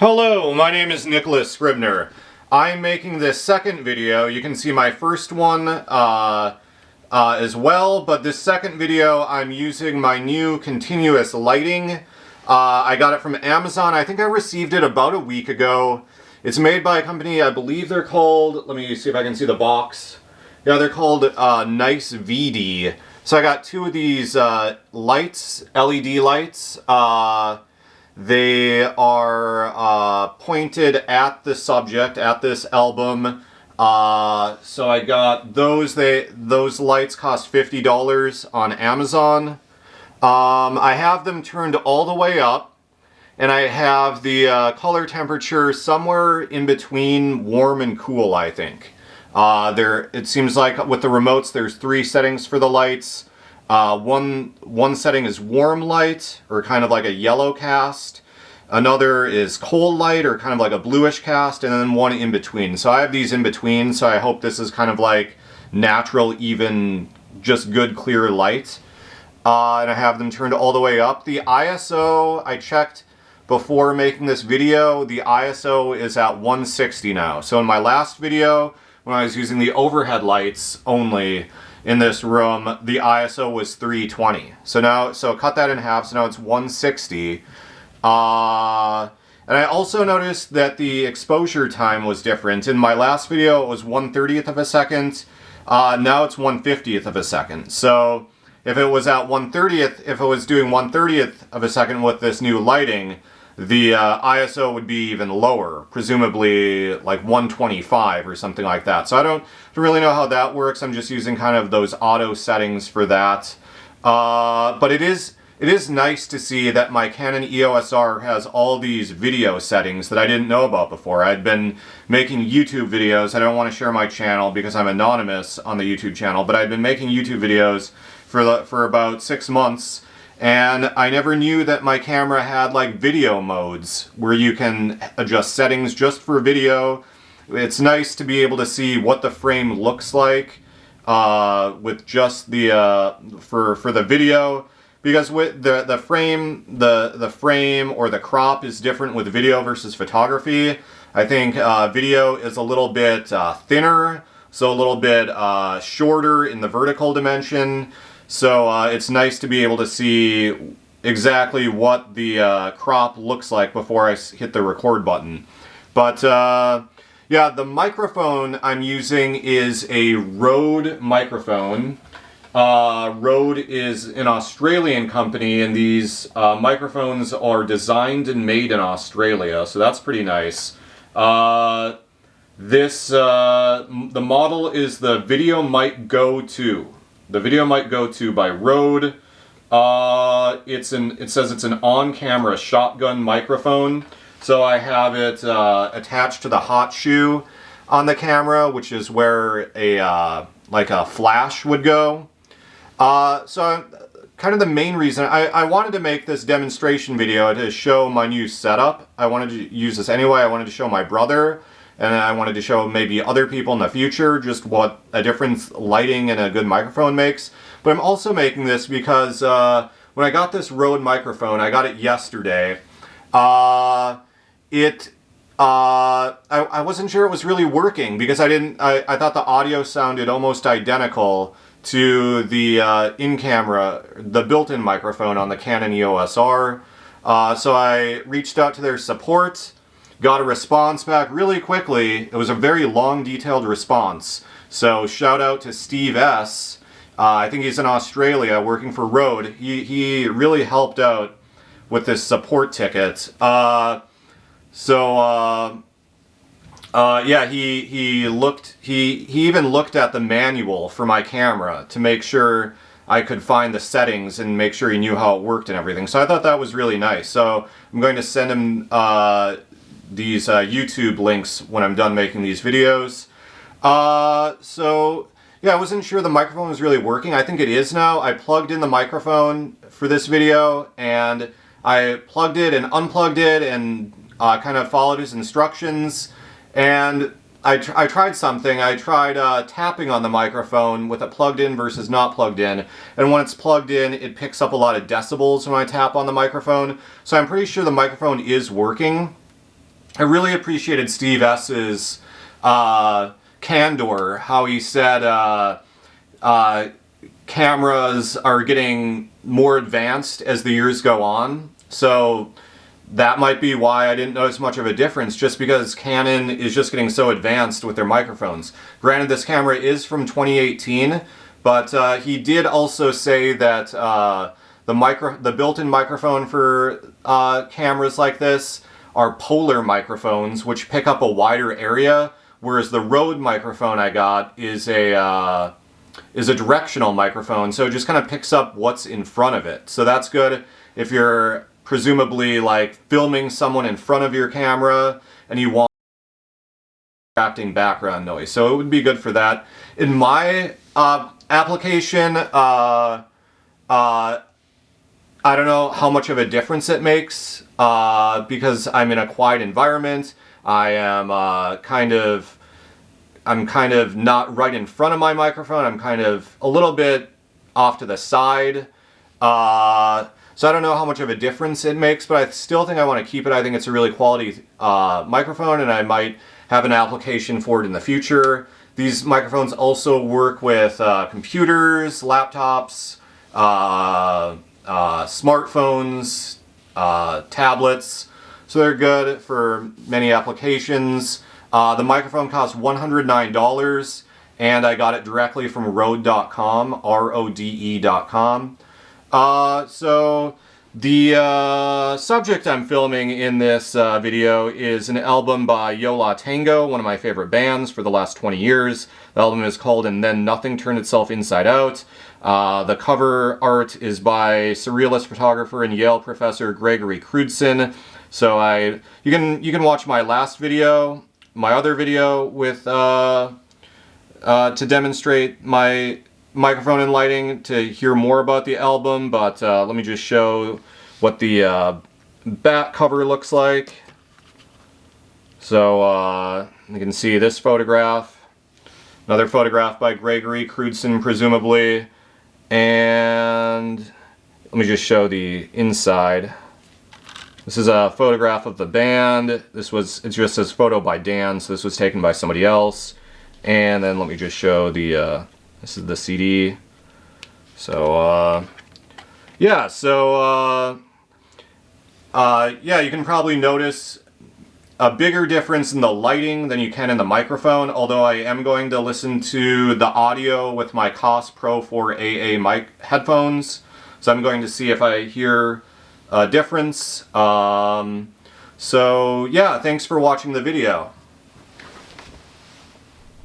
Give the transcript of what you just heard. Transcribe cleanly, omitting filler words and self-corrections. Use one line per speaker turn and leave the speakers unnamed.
Hello, my name is Nicholas Scribner. I'm making this second video. You can see my first one as well, but this second video I'm using my new continuous lighting. I got it from Amazon. I think I received it about a week ago. It's made by a company, I believe they're called, let me see if I can see the box. Yeah, they're called Nice VD. So I got two of these lights, LED lights. They are pointed at the subject, at this album. So I got those. Those lights cost $50 on Amazon. I have them turned all the way up, and I have the color temperature somewhere in between warm and cool, I think. It seems like with the remotes there's 3 settings for the lights. One setting is warm light, or kind of like a yellow cast. Another is cold light, or kind of like a bluish cast, and then one in between. So I have these in between, so I hope this is kind of like natural, even, just good, clear light. And I have them turned all the way up. The ISO, I checked before making this video, the ISO is at 160 now. So in my last video, when I was using the overhead lights only in this room, the ISO was 320. So cut that in half, so now it's 160. And I also noticed that the exposure time was different. In my last video it was 1/30th of a second. Now it's 1/50th of a second. So if it was at 1/30th, if it was doing 1/30th of a second with this new lighting, the ISO would be even lower, presumably like 125 or something like that. So I don't really know how that works. I'm just using kind of those auto settings for that. But it is nice to see that my Canon EOS R has all these video settings that I didn't know about before. I'd been making YouTube videos. I don't want to share my channel because I'm anonymous on the YouTube channel, but I'd been making YouTube videos for about 6 months. And I never knew that my camera had like video modes where you can adjust settings just for video. It's nice to be able to see what the frame looks like with just the for the video, because with the frame or the crop is different with video versus photography. I think video is a little bit thinner, so a little bit shorter in the vertical dimension. So it's nice to be able to see exactly what the crop looks like before I hit the record button. But yeah, the microphone I'm using is a RØDE microphone. RØDE is an Australian company, and these microphones are designed and made in Australia, so that's pretty nice. The model is the Video Mic Go 2. The Video Mic Go 2 by RØDE. It says it's an on-camera shotgun microphone. So I have it attached to the hot shoe on the camera, which is where like a flash would go. So kind of the main reason I wanted to make this demonstration video to show my new setup. I wanted to use this anyway. I wanted to show my brother, and I wanted to show maybe other people in the future just what a difference lighting and a good microphone makes. But I'm also making this because when I got this RØDE microphone, I got it yesterday. I wasn't sure it was really working because I thought the audio sounded almost identical to the the built-in microphone on the Canon EOS R. So I reached out to their support, got a response back really quickly. It was a very long, detailed response. So shout out to Steve S. I think he's in Australia working for RØDE. He really helped out with this support ticket. Yeah, he even looked at the manual for my camera to make sure I could find the settings and make sure he knew how it worked and everything. So I thought that was really nice. So I'm going to send him these YouTube links when I'm done making these videos. So yeah, I wasn't sure the microphone was really working. I think it is now. I plugged in the microphone for this video, and I plugged it and unplugged it and kind of followed his instructions. And I tried something. I tried tapping on the microphone with it plugged in versus not plugged in. And when it's plugged in, it picks up a lot of decibels when I tap on the microphone. So I'm pretty sure the microphone is working. I really appreciated Steve S's candor, how he said cameras are getting more advanced as the years go on. So that might be why I didn't notice much of a difference, just because Canon is just getting so advanced with their microphones. Granted, this camera is from 2018, but he did also say that the built-in microphone for cameras like this are polar microphones, which pick up a wider area, whereas the RØDE microphone I got is a directional microphone, so it just kind of picks up what's in front of it. So that's good if you're presumably like filming someone in front of your camera and you want distracting background noise. So it would be good for that. In my application, I don't know how much of a difference it makes because I'm in a quiet environment. I am I'm kind of not right in front of my microphone. I'm kind of a little bit off to the side. So I don't know how much of a difference it makes, but I still think I want to keep it. I think it's a really quality microphone, and I might have an application for it in the future. These microphones also work with computers, laptops, smartphones, tablets, so they're good for many applications. The microphone costs $109, and I got it directly from RØDE.com, RODE.com. So the subject I'm filming in this video is an album by Tengo, one of my favorite bands for the last 20 years. The album is called And Then Nothing Turned Itself Inside Out. The cover art is by surrealist photographer and Yale professor Gregory Crudson. So you can watch my last video, my other video with to demonstrate my microphone and lighting to hear more about the album, but let me just show what the back cover looks like. So you can see this photograph, another photograph by Gregory Crudson presumably, and let me just show the inside. This is a photograph of the band. It just says photo by Dan, so this was taken by somebody else. And then let me just show the this is the CD. So yeah, so yeah, you can probably notice a bigger difference in the lighting than you can in the microphone, although I am going to listen to the audio with my COS Pro 4AA mic headphones. So I'm going to see if I hear a difference. So yeah, thanks for watching the video.